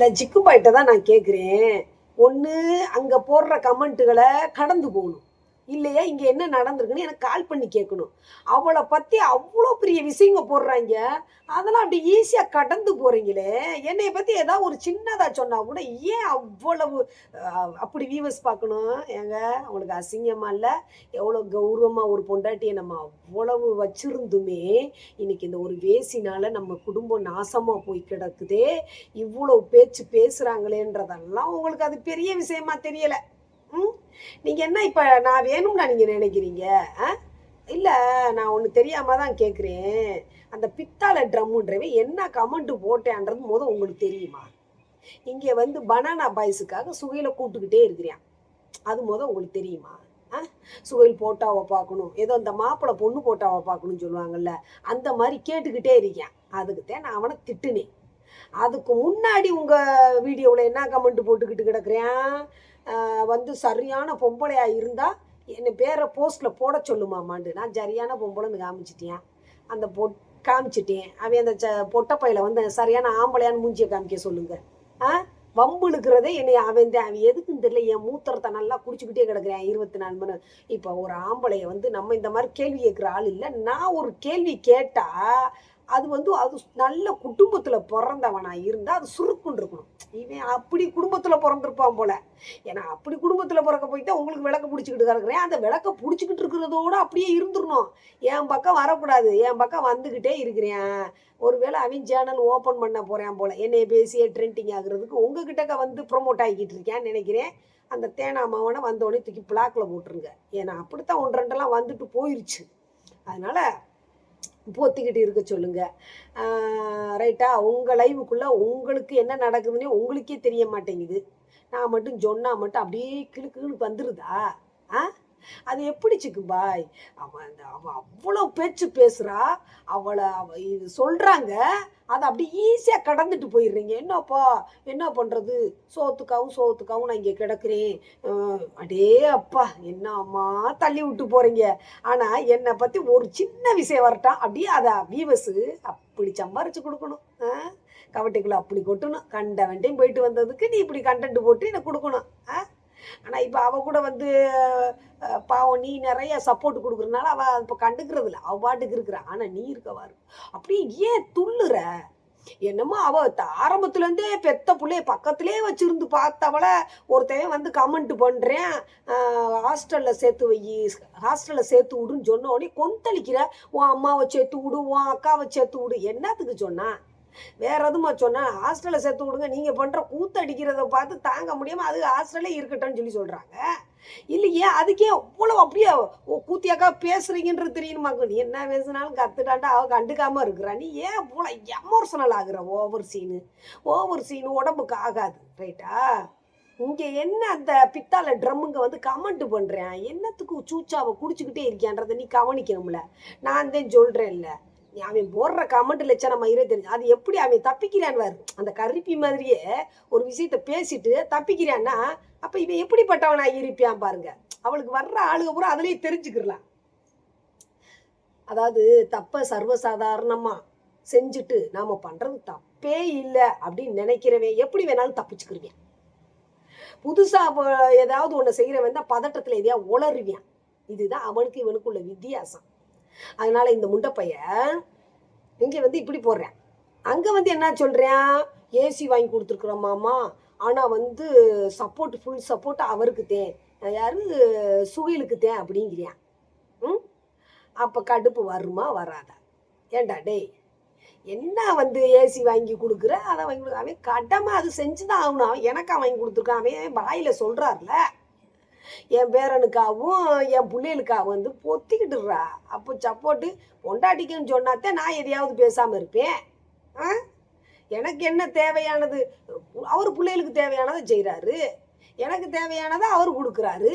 இந்த ஜிக்கு பாய்ட்ட தான் நான் கேட்குறேன். ஒண்ணு அங்க போடுற கமெண்ட்டுகள கடந்து போகணும். இல்லையா, இங்க என்ன நடந்திருக்குன்னு எனக்கு கால் பண்ணி கேட்கணும். அவள பத்தி அவ்ளோ பெரிய விஷயங்க போடுறாய்ங்க. அதெல்லாம் அப்படி ஈஸியா கடந்து போறீங்களே! என்னைய பத்தி ஏதாவது ஒரு சின்னதா சொன்னா கூட ஏன் அவ்வளவு அப்படி வியூவர்ஸ் பார்க்கணும்? ஏங்க உங்களுக்கு அசிங்கமா இல்ல? எவ்வளோ கௌரவமா ஒரு பொண்டாட்டிய நம்ம அவ்வளவு வச்சிருந்துமே, இன்னைக்கு இந்த ஒரு வேசினால நம்ம குடும்பம் நாசமா போய் கிடக்குதே! இவ்வளவு பேச்சு பேசுறாங்களேன்றதெல்லாம் உங்களுக்கு அது பெரிய விஷயமா தெரியல. ம். நீங்க என்ன இப்ப நான் வேணும்னா நீங்க நினைக்கிறீங்க? அ? இல்ல, நான் ஒண்ணு தெரியாம தான் கேட்கிறேன். அந்த பித்தாள ட்ரம்முன்றவன் என்ன கமெண்ட் போட்டான்றது உங்களுக்கு தெரியுமா? இங்க வந்து பனானா பாய்ஸுக்காக சுகையில கூட்டுக்கிட்டே இருக்கிறான். அது உங்களுக்கு தெரியுமா? அ? சுகைல் போட்டாவ பார்க்கணும். ஏதோ இந்த மாப்பிள பொண்ணு போட்டாவ பார்க்கணும்னு சொல்லுவாங்கல்ல. அந்த மாரி கேட்டுக்கிட்டே இருக்கான். அதுக்கு தான் நான் அவன திட்டுனேன். அதுக்கு முன்னாடி உங்க வீடியோவுல என்ன கமெண்ட் போட்டுக்கிட்டு கிடக்குறான்? வந்து சரியான பொம்பளையா இருந்தா, என்ன பேர போஸ்ட்ல போட சொல்லுமாமான்ட்டு. நான் சரியான பொம்பளைன்னு காமிச்சுட்டேன். அந்த காமிச்சுட்டேன். அவன் அந்த பொட்ட பையல வந்து சரியான ஆம்பளையான்னு மூஞ்சிய காமிக்க சொல்லுங்க. ஆ? வம்பு இழுக்கிறதே என்னைய அவன் எதுக்குன்னு தெரியல. என் மூத்திரத்த நல்லா குடிச்சுக்கிட்டே கிடக்குறான் 24 மணி நேரம். இப்ப ஒரு ஆம்பளைய வந்து நம்ம இந்த மாரி கேள்வி கேட்கிற ஆள் இல்ல. நான் ஒரு கேள்வி கேட்டா, அது வந்து அது நல்ல குடும்பத்துல பொறந்தவனா இருந்தா, அது சுருக்குன்னு இருக்கணும். இவன் அப்படி குடும்பத்துல பொறந்திருப்பான் போல. ஏன்னா, அப்படி குடும்பத்துல பொறக்க போய் தான் உங்களுக்கு விளக்க புடிச்சுக்கிட்டு கிடக்குறேன். அந்த விளக்க புடிச்சுக்கிட்டு இருக்கிறதோட அப்படியே இருந்துறணும். என் பக்கம் வரக்கூடாது. என் பக்கம் வந்துகிட்டே இருக்கிறேன். ஒருவேளை அவன் சேனல் ஓப்பன் பண்ண போறான் போல. என்னைய பேசியே ட்ரெண்டிங் ஆகுறதுக்கு உங்க கிட்டக்க வந்து ப்ரொமோட் ஆகிக்கிட்டு இருக்கேன்னு நெனைக்கிறேன். அந்த தேனா மவன வந்தோனே தூக்கி பிளாக்ல போட்டுருங்க. ஏன்னா, அப்படித்தான் 1, 2 வந்துட்டு போயிருச்சு. அதனால பொத்திக்கிட்டு இருக்க சொல்லுங்க. ஆ, ரைட்டா? உங்க லைவுக்குள்ள உங்களுக்கு என்ன நடக்குதுன்னே உங்களுக்கே தெரிய மாட்டேங்குது. நான் மட்டும் சொன்னா மட்டும் அப்படியே கிளுகிளுன்னு வந்துருதா? ஆ? அது எப்படி சிக்கு பாய்? அவ அவ்வளோ பேச்சு பேசுறா. அவ இது சொல்றாங்க. அத அப்படி ஈஸியா கடந்துட்டு போயிடுறீங்க. என்னப்பா, என்ன பண்றது? சோத்துக்காவும் நான் இங்க கிடக்குறேன். அ அடே அப்பா! என்னம்மா தள்ளி விட்டு போறீங்க. ஆனா, என்ன பத்தி ஒரு சின்ன விஷயம் வரட்டும். அப்படியே அத வியூவர்ஸு அப்படி சம்பாரிச்சு குடுக்கணும். கவட்டைக்குள்ள அப்படி கொட்டணும். கண்டவன்டையும் போயிட்டு வந்ததுக்கு நீ இப்படி கன்டென்ட் போட்டு எனக்கு குடுக்கணும். ஆனா, இப்ப அவ கூட வந்து பாவம் நீ நெறைய சப்போர்ட் குடுக்குறனால அவ இப்ப கண்டுக்கிறதில்ல. அவ பாட்டுக்கு இருக்கிறா. ஆனா, நீ இருக்க பாரு. அப்படியே ஏன் துள்ளுற? என்னமோ அவ ஆரம்பத்துல இருந்தே பெத்த புள்ளைய பக்கத்திலேயே வச்சிருந்து பார்த்தவள, ஒருத்தன் வந்து கமெண்ட் பண்றேன். அ ஹாஸ்டல்ல சேர்த்து வையி, ஹாஸ்டல்ல சேர்த்து விடுன்னு சொன்ன உடனே கொந்தளிக்கிற. உன் அம்மாவ சேர்த்து விடு, உன் அக்காவ சேர்த்து விடு. என்னத்துக்கு சொன்னா? வேற எதுவுமா சொன்னா? ஹாஸ்டல்ல சேர்த்து விடுங்க. நீங்க பண்ற கூத்தடிக்கிறத பார்த்து தாங்க முடியாம, அது ஹாஸ்டல்லே இருக்கட்டும்னு சொல்றாங்க. இல்லையே, அதுக்கே அவ்வளவு அப்படியே கூத்தியாக்கா பேசுறீங்கன்றது தெரியணுமாக்கும். நீ என்ன பேசினாலும் கத்துட்டான்டா அவ கண்டுக்காம இருக்கிறா. நீ ஏன் இவ்வளோ எமோஷனல் ஆகுற? ஓவர் சீனு உடம்புக்கு ஆகாது. ரைட்டா? இங்க என்ன அந்த பித்தாள ட்ரம்முங்க வந்து கமெண்ட் பண்றேன். என்னத்துக்கு சூச்சாவ குடிச்சுக்கிட்டே இருக்கியான்றத நீ கவனிக்கணும்ல. நான் தான் சொல்றேன்ல. அவன் போடுற கமெண்ட் லட்சணம் மயிரே தெரிஞ்சு. அது எப்படி அவன் தப்பிக்கிறான்னு பாரு. அந்த கருப்பி மாதிரியே ஒரு விஷயத்த பேசிட்டு தப்பிக்கிறான்னா, அப்ப இவன் எப்படிப்பட்டவனா இருப்பான் பாருங்க. அவளுக்கு வர்ற ஆளுக பூரா அதிலேயே தெரிஞ்சுக்கிரலாம். அதாவது தப்ப சர்வசாதாரணமா செஞ்சுட்டு, நாம பண்றது தப்பே இல்ல அப்படின்னு நினைக்கிறவன் எப்படி வேணாலும் தப்பிச்சுக்கிருவான். புதுசா ஏதாவது ஒண்ணு செய்றவன் தான் பதட்டத்துல எதையா உளறுவான். இதுதான் அவனுக்கு இவனுக்குள்ள வித்தியாசம். அதனால இந்த முண்ட பையன் இங்க வந்து இப்படி போடுறான். அங்க வந்து என்ன சொல்றான்? ஏசி வாங்கி குடுத்துருக்குறோம் மாமா. ஆனா வந்து ஃபுல் சப்போர்ட் அவருக்கு தேன். யாரு? சுகிலுக்கு தேன் அப்படிங்கிறான். ம். அப்ப கடுப்பு வருமா? வராதா? ஏன்டா டேய்! என்ன வந்து ஏசி வாங்கி குடுக்குற? அத வாங்கி குடு அவன் கடமை அது செஞ்சு தான் ஆகணும். அவன் எனக்கா வாங்கி குடுத்துருக்கான். அவன் வாயில சொல்றார்ல. என் பேரனுக்காகவும், என் புள்ளைகளுக்காகவும் வந்து பொத்திக்கிட்டுர்றா. அப்போ சப்போர்ட்டு பொண்டாட்டிக்குன்னு சொன்னாத்தான் நான் எதையாவது பேசாம இருப்பேன். ஆ? எனக்கு என்ன தேவையானது? அவரு புள்ளைகளுக்கு தேவையானத செய்றாரு. எனக்கு தேவையானத அவரு குடுக்குறாரு.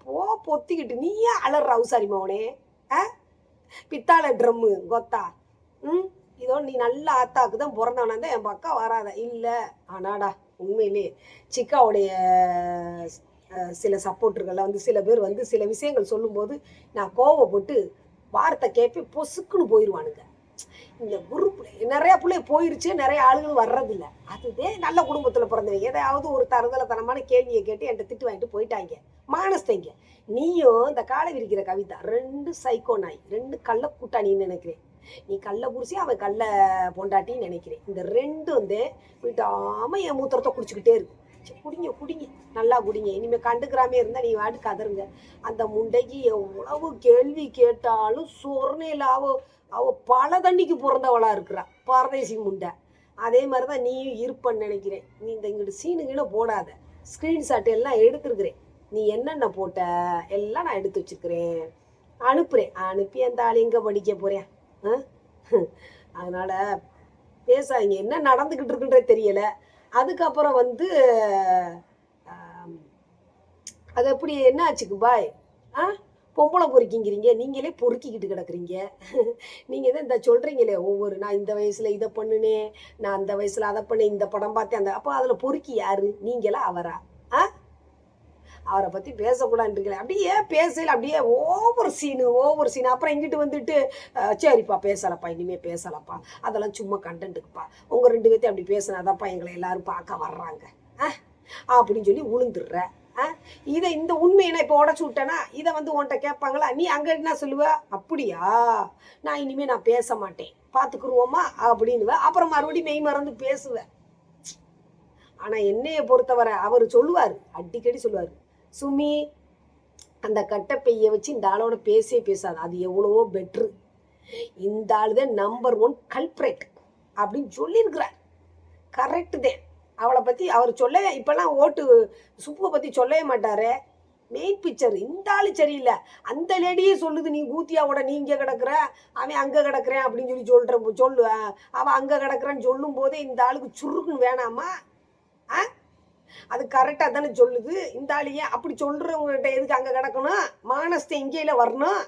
போ பொத்திக்கிட்டு. நீ ஏன் அலர்ற அவுசாரி மவனே? அ? பித்தாள ட்ரம்மு கொத்தா. ம். இதோ நீ நல்ல ஆத்தாக்கு தான் பொறந்தவனா இருந்தா என் பக்கம் வராத. இல்ல. ஆனாடா உண்மையிலே சிக்காவுடைய சில சப்போர்ட்டர்கள்லாம் வந்து சில பேர் வந்து சில விஷயங்கள் சொல்லும்போது, நான் கோவப்பட்டு வார்த்தை கேட்பேன் பொசுக்குன்னு போயிருவானுங்க. இந்த குரூப்ல நிறைய பிள்ளை போயிருச்சு, நிறைய ஆளுகள் வர்றதில்ல. அதுதே நல்ல குடும்பத்துல பிறந்தவங்க. எதையாவது ஒரு தருதலத்தனமான கேள்விய கேட்டு என்ட்ட திட்டு வாங்கிட்டு போயிட்டாய்ங்க. மானஸ்தைங்க. நீயும் இந்த கால விரிக்கிற கவிதா 2 சைக்கோ நாய். 2 கள்ள கூட்டாளின்னு நெனைக்கிறேன். நீ கள்ள புருஷன், அவன் கள்ள பொண்டாட்டின்னு நெனைக்கிறேன். இந்த 2 வந்து விடாம என் மூத்திரத்த குடிச்சுக்கிட்டே இருக்கு. குடிங்க, குடிங்க. நல்லா குடிங்க. இனிமே கண்டுக்கிறாமயே இருந்தா நீ பாட்டுக்கு கதறுங்க. அந்த முண்டைக்கு எவ்வளவு கேள்வி கேட்டாலும் சொர்ணையில அவ பல தண்ணிக்கு பொறந்தவளா இருக்கிறா. பரதேசி முண்டை. அதே மாதிரி தான் நீயும் இருப்பன்னு நினைக்கிறேன். நீ இந்த இங்கிட்டு சீனு கீழே போடாத. ஸ்க்ரீன்ஷாட் எல்லாம் எடுத்துருக்குறேன். நீ என்னென்ன போட்ட எல்லாம் நான் எடுத்து வச்சுக்கிறேன். அனுப்புகிறேன். அனுப்பி அந்த ஆள் எங்கே படிக்க போகிறேன். அதனால் பேசாதீங்க. என்ன நடந்துக்கிட்டு இருக்குன்றே தெரியலை. அதுக்கப்புறம் வந்து அது எப்படி என்ன ஆச்சுக்கு பாய்? பொம்பளை பொறுக்கிங்கிறீங்க, நீங்களே பொறுக்கிக்கிட்டு கிடக்குறீங்க. நீங்கள் தான் இந்த சொல்கிறீங்களே ஒவ்வொரு நான் இந்த வயசில் இதை பண்ணுனேன், நான் அந்த வயசில் அதை பண்ணேன், இந்த படம் பார்த்தேன் அந்த அப்போ அதில் பொறுக்கி யார்? நீங்களா அவரா? அவரை பற்றி பேசக்கூடாதுன்றீங்களே. அப்படியே பேசல, அப்படியே ஒவ்வொரு சீனு அப்புறம் இங்கிட்டு வந்துட்டு சரிப்பா பேசலப்பா, இனிமேல் பேசலப்பா, அதெல்லாம் சும்மா கண்டென்ட்டுக்குப்பா, உங்கள் 2 பேர்த்தையும் அப்படி பேசினாதான்ப்பா எங்களை எல்லாரும் பார்க்க வர்றாங்க அப்படின்னு சொல்லி உளுந்துடுற. இதை இந்த உண்மையை நான் இப்போ உடச்சு விட்டேன்னா இதை வந்து உன்கிட்ட கேட்பாங்களா? நீ அங்கே என்ன சொல்லுவ? அப்படியா, நான் இனிமேல் நான் பேச மாட்டேன், பார்த்துக்குருவோமா அப்படின்னுவேன். அப்புறம் மறுபடியும் மெய் மறந்து பேசுவேன். ஆனால் என்னையை பொறுத்தவரை அவர் சொல்லுவார், அடிக்கடி சொல்லுவார், சுமி அந்த கட்டைப்பையை வச்சு இந்த ஆளோட பேசாது, அது எவ்வளவோ பெட்ரு, இந்த ஆள் தான் நம்பர் 1 கல்ப்ரேட் அப்படின்னு சொல்லியிருக்கிறார். கரெக்டு தான். அவளை பற்றி அவர் சொல்லவே இப்போல்லாம் ஓட்டு சுப்புவை பற்றி சொல்லவே மாட்டார். மெயின் பிக்சர் இந்த ஆள் சரியில்லை. அந்த லேடியே சொல்லுது, நீ கூத்தியாவோட நீ இங்கே கிடக்குற, அவன் அங்கே கிடக்குறேன் அப்படின்னு சொல்லு அவன் அங்கே கிடக்குறான்னு சொல்லும் போதே இந்த ஆளுக்கு சுருக்குன்னு வேணாமா? அது கரெக்டாக தானே சொல்லுது. இந்த ஆள் ஏன் அப்படி சொல்கிறவங்ககிட்ட எதுக்கு அங்கே கிடக்கணும்? மானஸ்தை இங்கேயில வரணும்.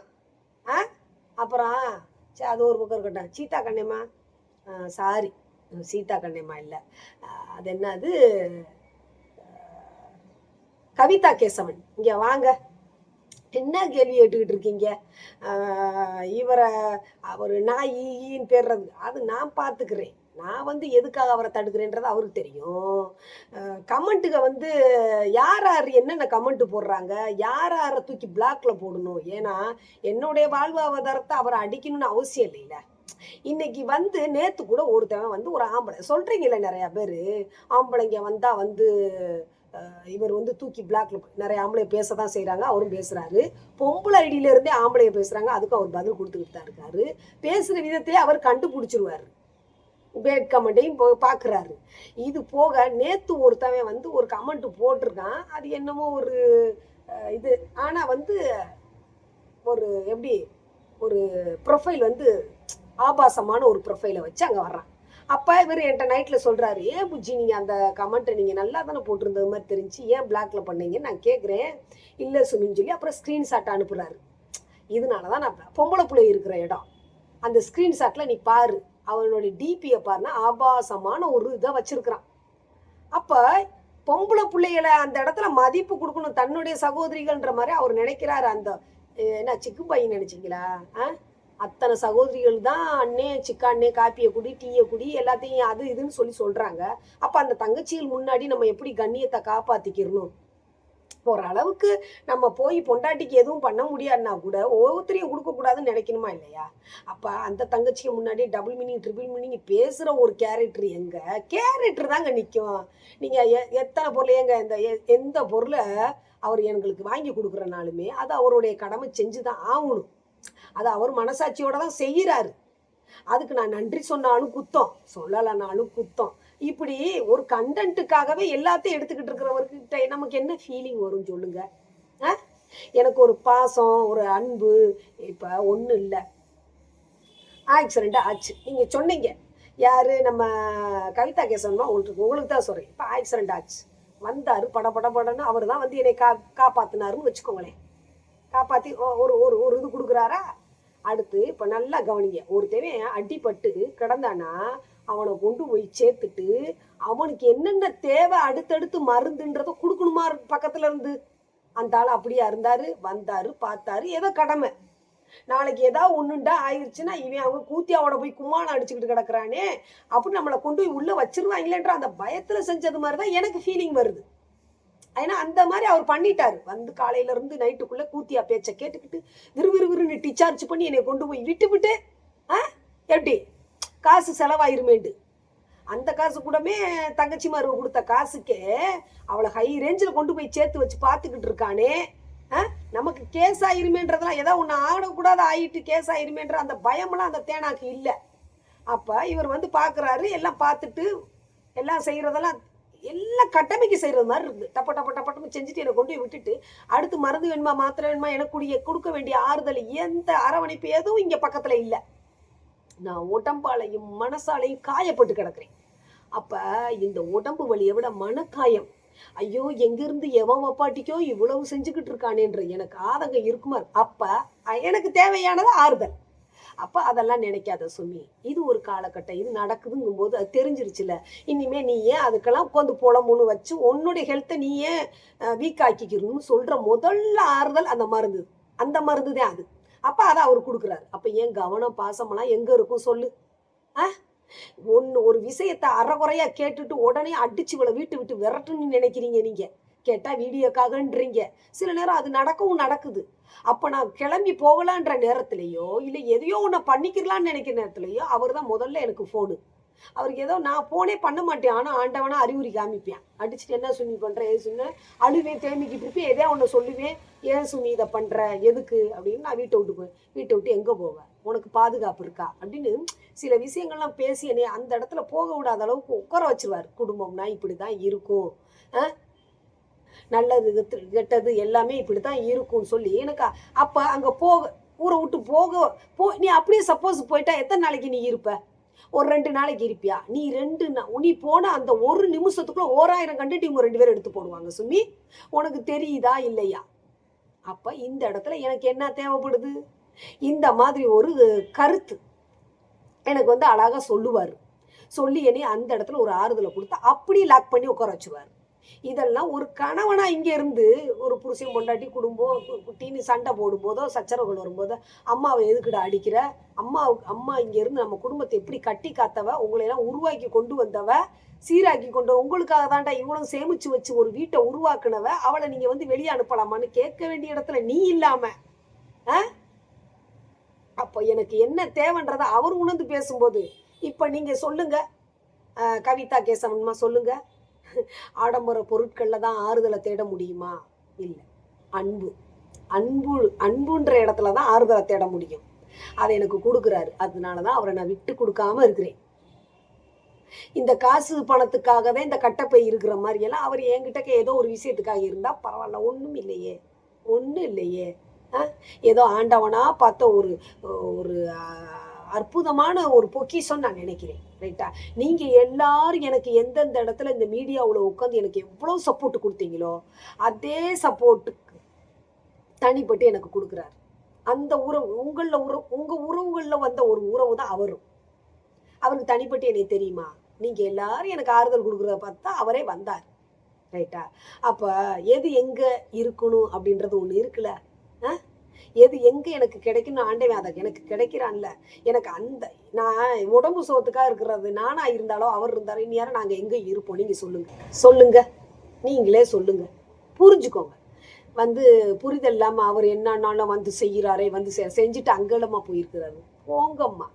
அப்புறம் சரி, அது ஒரு பக்கம் இருக்கட்டும். சீதா கண்ணேம்மா, சாரி சீதா கண்ணேம்மா இல்லை, அது என்னது கவிதா கேசவன், இங்கே வாங்க. என்ன கேள்வி கேட்டுக்கிட்டு இருக்கீங்க? அவர் நான் ஈன்னு பேர்றது அது நான் பார்த்துக்கிறேன். நான் வந்து எதுக்காக அவரை தடுக்கிறேன்றது அவருக்கு தெரியும். கமெண்ட்டுக வந்து யார் என்னென்ன கமெண்ட்டு போடுறாங்க, யாரை தூக்கி பிளாக்ல போடணும். ஏன்னா என்னுடைய வாழ்வாதாரத்தை அவரை அடிக்கணும்னு அவசியம் இல்லைல்ல. இன்னைக்கு வந்து நேற்று கூட ஒருத்தவன் வந்து ஒரு ஆம்பளை சொல்கிறீங்களே, நிறையா பேர் ஆம்பளைங்க வந்தால் வந்து இவர் வந்து தூக்கி பிளாக்ல நிறைய ஆம்பளை பேச தான் செய்கிறாங்க, அவரும் பேசுகிறாரு. பொம்பளை ஐடியிலேருந்தே ஆம்பளைய பேசுகிறாங்க, அதுக்கும் அவர் பதில் கொடுத்துக்கிட்டு தான் இருக்காரு. பேசுகிற விதத்திலே அவர் கண்டுபிடிச்சிருவார். பேட் கமெண்ட்டையும் பார்க்குறாரு. இது போக நேற்று ஒருத்தவன் வந்து ஒரு கமெண்ட் போட்டிருக்கான். அது என்னமோ ஒரு இது, ஆனால் வந்து ஒரு எப்படி ஒரு ப்ரொஃபைல் வந்து ஆபாசமான ஒரு ப்ரொஃபைலை வச்சு அங்கே வர்றான். அப்போ இவர் என்கிட்ட நைட்டில் சொல்கிறாரு, ஏன் புஜ்ஜி நீங்கள் அந்த கமெண்ட்டை நீங்கள் நல்லா தானே போட்டிருந்தது மாதிரி தெரிஞ்சு ஏன் பிளாக்ல பண்ணீங்கன்னு நான் கேட்குறேன். இல்லை சுமின்னு சொல்லி அப்புறம் ஸ்க்ரீன்ஷாட் அனுப்புகிறாரு. இதனால தான் நான் பொம்பளை பிள்ளை இருக்கிற இடம் அந்த ஸ்க்ரீன்ஷாட்டில் நீ பாரு, அவனுடைய டிபியை பாருன்னா ஆபாசமான ஒரு இதை வச்சிருக்கிறான். அப்போ பொம்பளை பிள்ளைகளை அந்த இடத்துல மதிப்பு கொடுக்கணும், தன்னுடைய சகோதரிகள்ன்ற மாதிரி அவர் நினைக்கிறாரு. அந்த என்ன சிக்கு பையன் நினைச்சிங்களா? அத்தனை சகோதரிகள் தான் அண்ணே சிக்கா அண்ணே காப்பியை குடி டீயை குடி எல்லாத்தையும் அது இதுன்னு சொல்கிறாங்க. அப்போ அந்த தங்கச்சிகள் முன்னாடி நம்ம எப்படி கண்ணியத்தை காப்பாற்றிக்கிறணும்? ஓரளவுக்கு நம்ம போய் பொண்டாட்டிக்கு எதுவும் பண்ண முடியாதுன்னா கூட ஒவ்வொருத்தரையும் கொடுக்கக்கூடாதுன்னு நினைக்கணுமா இல்லையா? அப்போ அந்த தங்கச்சிக்கு முன்னாடி டபுள் மீனிங் ட்ரிபிள் மீனிங் பேசுகிற ஒரு கேரக்டர் கேரக்டர் தாங்க நிற்கும். நீங்கள் எத்தனை பொருள் இந்த எந்த பொருளை அவர் எங்களுக்கு வாங்கி கொடுக்குறனாலுமே அது அவருடைய கடமை செஞ்சு தான் ஆகணும். அது அவர் மனசாட்சியோட தான் செய்கிறாரு. அதுக்கு நான் நன்றி சொன்னாலும் குத்தம், சொல்லலைனாலும் குத்தம். இப்படி ஒரு கண்டென்ட்டுக்காகவே எல்லாத்தையும் எடுத்துக்கிட்டு இருக்கிறவர்கிட்ட நமக்கு என்ன ஃபீலிங் வரும் சொல்லுங்க? எனக்கு ஒரு பாசம், ஒரு அன்பு இப்போ ஒன்றும் இல்லை. ஆக்சிடெண்ட் ஆச்சு, நீங்கள் சொன்னீங்க யார்? நம்ம கவிதா கேசவன்மா உங்களுக்கு தான் சொல்கிறேன். இப்போ ஆக்சிடெண்ட் ஆச்சு, வந்தார் படன்னு அவர் தான் வந்து என்னை காப்பாற்றினாருன்னு வச்சுக்கோங்களேன். காப்பாற்றி ஒரு ஒரு இது கொடுக்குறாரா? அடுத்து இப்போ நல்லா கவனிங்க, ஒருத்தவன் அடிபட்டு கிடந்தானா அவனை கொண்டு போய் சேர்த்துட்டு அவனுக்கு என்னென்ன தேவை அடுத்தடுத்து மருந்துன்றதை கொடுக்கணுமா பக்கத்துல இருந்து? அந்த ஆள் அப்படியா இருந்தாரு, வந்தாரு, பார்த்தாரு, ஏதோ கடமை. நாளைக்கு ஏதாவது ஒண்ணுண்டா ஆயிடுச்சுன்னா இவன் அவங்க கூத்தியாவோட போய் கும்மாளம் அடிச்சுக்கிட்டு கிடக்குறானே அப்படின்னு நம்மளை கொண்டு போய் உள்ள வச்சிருவாங்களேன்ற அந்த பயத்துல செஞ்சது மாதிரிதான் எனக்கு ஃபீலிங் வருது. ஏன்னா அந்த மாதிரி அவர் பண்ணிட்டாரு. வந்து காலையில இருந்து நைட்டுக்குள்ள கூத்தியா பேச்சை கேட்டுக்கிட்டு விறுவிறுவிறுன்னு டிச்சார்ஜ் பண்ணி என்னை கொண்டு போய் விட்டு எப்படி காசு செலவாயிருமேண்டு. அந்த காசு கூடமே தங்கச்சி மருவ கொடுத்த காசுக்கே அவளை ஹை ரேஞ்சில் கொண்டு போய் சேர்த்து வச்சு பார்த்துக்கிட்டு இருக்கானே. நமக்கு கேஸ் ஆயிருமேன்றதெல்லாம் ஏதோ ஒன்று ஆகக்கூடாது, ஆயிட்டு கேஸ் ஆயிருமேன்ற அந்த பயமெல்லாம் அந்த தேனாக்கு இல்லை. அப்போ இவர் வந்து பார்க்குறாரு, எல்லாம் பார்த்துட்டு எல்லாம் செய்கிறதெல்லாம் எல்லாம் கட்டமைக்கு செய்கிறது மாதிரி இருக்குது. டப்ப டப்ப டப்பட்டமாக செஞ்சுட்டு என்னை கொண்டு போய் விட்டுட்டு அடுத்து மருந்து வேணுமா மாத்திரை வேணுமா எனக்கு கொடுக்க வேண்டிய ஆறுதல் எந்த அரவணைப்பு எதுவும் இங்கே பக்கத்தில் இல்லை. நான் உடம்பாலையும் மனசாலையும் காயப்பட்டு கிடக்குறேன். அப்போ இந்த உடம்பு வலியை விட மனக்காயம், ஐயோ எங்கிருந்து எவன் வப்பாட்டிக்கோ இவ்வளவு செஞ்சுக்கிட்டு இருக்கானேன்ற எனக்கு ஆதங்கம் இருக்குமா. அப்போ எனக்கு தேவையானது ஆறுதல். அப்போ அதெல்லாம் நினைக்காத சுமி, இது ஒரு காலகட்டம், இது நடக்குதுங்கும் போது அது தெரிஞ்சிருச்சுல. இனிமே நீ ஏன் அதுக்கெல்லாம் உட்காந்து புலம்புன்னு வச்சு உன்னுடைய ஹெல்த்தை நீ ஏன் வீக் ஆக்கிக்கணும்னு சொல்ற முதல்ல ஆறுதல் அந்த மருந்து தான் அது. அப்போ அதை அவர் கொடுக்குறாரு. அப்போ ஏன் கவனம் பாசமெல்லாம் எங்கே இருக்கும் சொல்லு? ஒரு விஷயத்தை அறகுறையா கேட்டுட்டு உடனே அடிச்சு இவளை வீட்டு விட்டு விரட்டுன்னு நினைக்கிறீங்க நீங்க. கேட்டா வீடியோக்காகன்றீங்க. சில நேரம் அது நடக்குது. அப்ப நான் கிளம்பி போகலான்ற நேரத்திலேயோ இல்லை எதையோ ஒன்று பண்ணிக்கலான்னு நினைக்கிற நேரத்திலேயோ அவர் தான் முதல்ல எனக்கு ஃபோனு. அவருக்கு ஏதோ நான் போனே பண்ண மாட்டேன், ஆனால் ஆண்டவனா அறிகுறி காமிப்பேன். அடிச்சுட்டு என்ன சுமி பண்ணுறேன், ஏன் சொன்ன அழுவேன், தேமிக்கிட்டு இருப்பேன், எதே ஒன்று சொல்லுவேன், ஏன் சுமி இதை பண்ணுற எதுக்கு அப்படின்னு. நான் வீட்டை விட்டு எங்கே போவேன், உனக்கு பாதுகாப்பு இருக்கா அப்படின்னு சில விஷயங்கள்லாம் பேசி என்னை அந்த இடத்துல போக விடாத அளவுக்கு உட்கார வச்சிருவார். குடும்பம்னா இப்படி தான் இருக்கும், நல்லது கெட்டது எல்லாமே இப்படி தான் இருக்கும்னு சொல்லி எனக்கு. அப்போ அங்கே ஊரை விட்டு நீ அப்படியே சப்போஸ் போயிட்டா எத்தனை நாளைக்கு நீ இருப்ப? ஒரு 2 நாளைக்கு இருப்பியா? நீ போன அந்த ஒரு நிமிஷத்துக்குள்ள 1000 கண்டுட்டு இவங்க 2 பேரும் எடுத்து போடுவாங்க சுமி. உனக்கு தெரியுதா இல்லையா? அப்ப இந்த இடத்துல எனக்கு என்ன தேவைப்படுது, இந்த மாதிரி ஒரு கருத்து எனக்கு வந்து அழகா சொல்லுவார். சொல்லி என்னை அந்த இடத்துல ஒரு ஆறுதலை கொடுத்து அப்படி லாக் பண்ணி உட்கார வச்சுருவார். இதெல்லாம் ஒரு கணவனா இங்கே இருந்து ஒரு புருஷன் பொண்டாட்டி குடும்பம் குட்டின்னு சண்டை போடும்போதோ சச்சரவுகள் வரும்போதோ அம்மாவை எதுக்கிட அடிக்கிற, அம்மா இங்கே இருந்து நம்ம குடும்பத்தை எப்படி கட்டி காத்தவ, உங்களையெல்லாம் உருவாக்கி கொண்டு வந்தவ, சீராக்கி கொண்டு உங்களுக்காக தாண்டா இவ்வளவு சேமிச்சு வச்சு ஒரு வீட்டை உருவாக்குனவ, அவளை நீங்க வந்து வெளியே அனுப்பலாமான்னு கேட்க வேண்டிய இடத்துல நீ இல்லாம அப்போ எனக்கு என்ன தேவைன்றத அவர் உணர்ந்து பேசும்போது இப்போ நீங்க சொல்லுங்க கவிதா கேசவன்மா, சொல்லுங்க, ஆடம்பர பொருட்களில் தான் ஆறுதலை தேட முடியுமா? இல்லை, அன்புன்ற இடத்துல தான் ஆறுதலை தேட முடியும். அதை எனக்கு கொடுக்குறாரு. அதனால தான் அவரை நான் விட்டு கொடுக்காம இருக்கிறேன். இந்த காசு பணத்துக்காக தான் இந்த கட்டப்பை இருக்கிற மாதிரி எல்லாம் அவர் என்கிட்ட ஏதோ ஒரு விஷயத்துக்காக இருந்தா பரவாயில்ல, ஒன்றும் இல்லையே. ஏதோ ஆண்டவனா பார்த்த ஒரு அற்புதமான ஒரு பொக்கிஷம் நான் நினைக்கிறேன். ரைட்டா? நீங்க எல்லாரும் எனக்கு எந்தெந்த இடத்துல இந்த மீடியாவில் உட்காந்து எனக்கு எவ்வளவு சப்போர்ட் கொடுத்தீங்களோ அதே சப்போர்ட்டுக்கு தனிப்பட்டு எனக்கு கொடுக்குறாரு. அந்த உறவு உங்க உறவுகளில் வந்த ஒரு உறவு தான் அவருக்கு தனிப்பட்டு எனக்கு தெரியுமா? நீங்க எல்லாரும் எனக்கு ஆறுதல் கொடுக்குறத பார்த்தா அவரே வந்தார். ரைட்டா? அப்ப எது எங்க இருக்கணும் அப்படின்றது ஒண்ணு இருக்குல்ல. எது எங்க எனக்கு கிடைக்குன்னு ஆண்டவன் அதை எனக்கு கிடைக்கிறான்ல. எனக்கு நான் உடம்பு சோத்துக்காக இருக்கிறது நானா இருந்தாலும் அவர் இருந்தாலும் இனி யாரும் நாங்க எங்க இருப்போம்? நீங்க சொல்லுங்க, நீங்களே சொல்லுங்க, புரிஞ்சுக்கோங்க. வந்து புரிதல் இல்லாம அவர் என்னன்னாலும் வந்து செய்யறாரே, வந்து செஞ்சுட்டு அங்கலமா போயிருக்கிறாரு. போங்கம்மா.